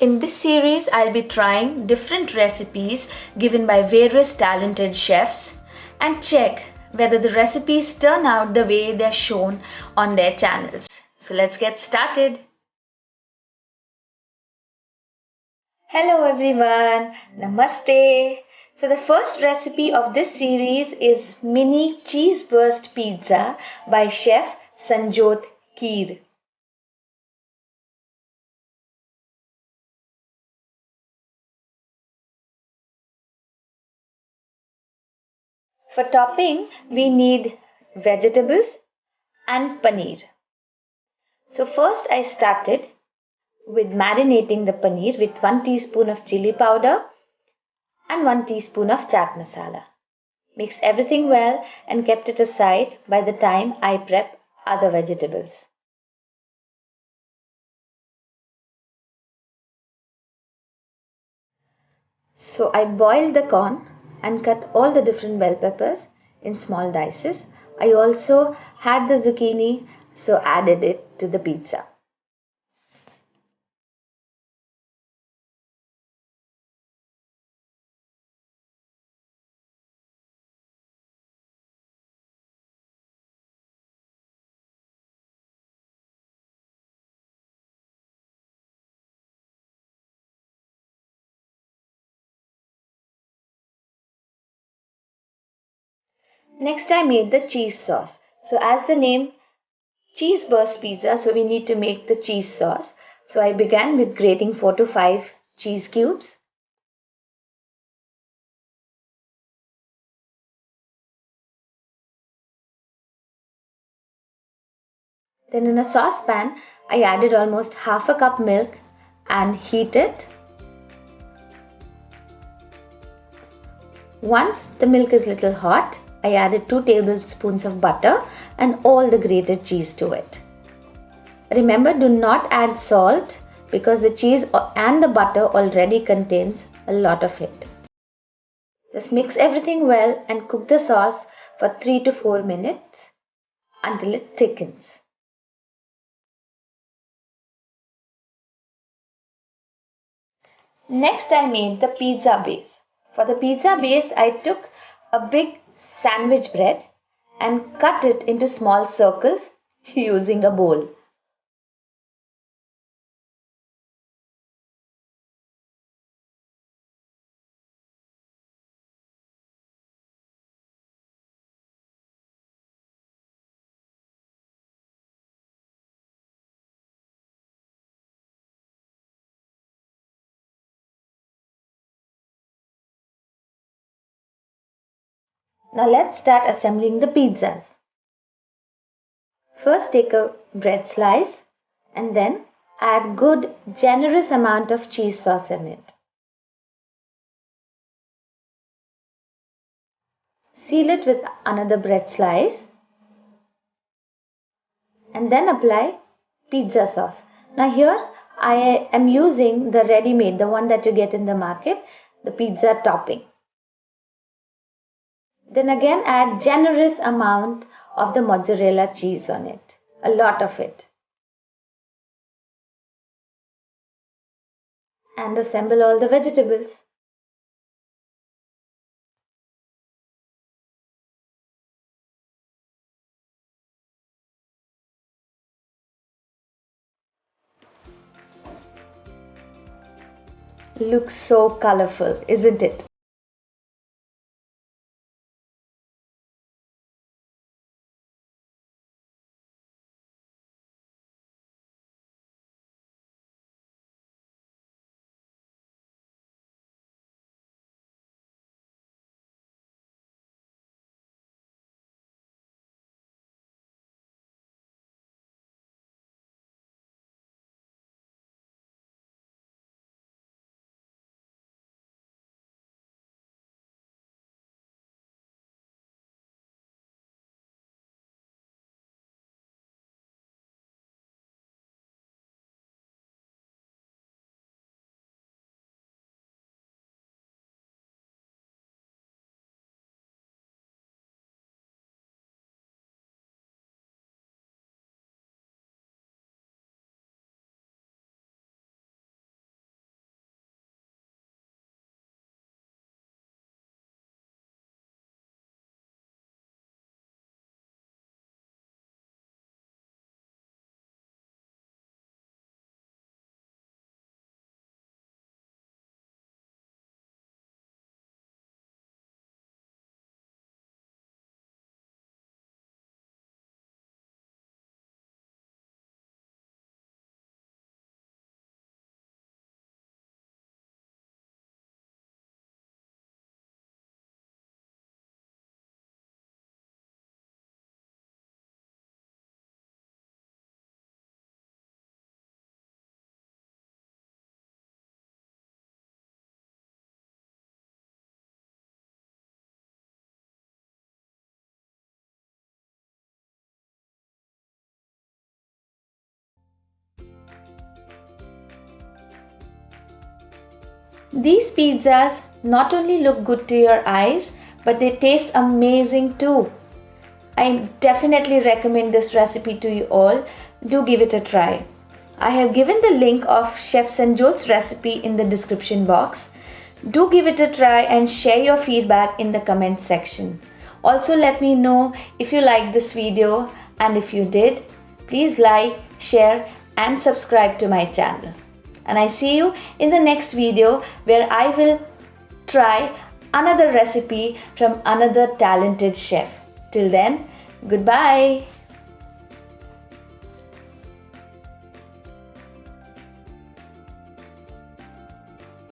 In this series, I'll be trying different recipes given by various talented chefs and check whether the recipes turn out the way they're shown on their channels. So let's get started. Hello everyone, Namaste. So the first recipe of this series is mini cheese burst pizza by Chef Sanjot Keer. For topping, we need vegetables and paneer. So first I started with marinating the paneer with 1 teaspoon of chilli powder and 1 teaspoon of chaat masala. Mix everything well and kept it aside by the time I prep other vegetables. So I boiled the corn and cut all the different bell peppers in small dices. I also had the zucchini, so added it to the pizza. Next I made the cheese sauce. So as the name cheese burst pizza, so we need to make the cheese sauce. So I began with grating 4 to 5 cheese cubes. Then in a saucepan, I added almost half a cup milk and heat it. Once the milk is little hot, I added 2 tablespoons of butter and all the grated cheese to it. Remember, do not add salt because the cheese and the butter already contains a lot of it. Just mix everything well and cook the sauce for 3 to 4 minutes until it thickens. Next I made the pizza base. For the pizza base I took a big sandwich bread and cut it into small circles using a bowl. Now let's start assembling the pizzas. First take a bread slice and then add good generous amount of cheese sauce in it. Seal it with another bread slice and then apply pizza sauce. Now here I am using the ready-made, the one that you get in the market, the pizza topping. Then again add generous amount of the mozzarella cheese on it, a lot of it. And assemble all the vegetables. Looks so colorful, isn't it? These pizzas not only look good to your eyes, but they taste amazing too. I definitely recommend this recipe to you all. Do give it a try. I have given the link of Chef Sanjot's recipe in the description box. Do give it a try and share your feedback in the comment section. Also let me know if you liked this video, and if you did, please like, share and subscribe to my channel. And I see you in the next video where I will try another recipe from another talented chef. Till then, goodbye.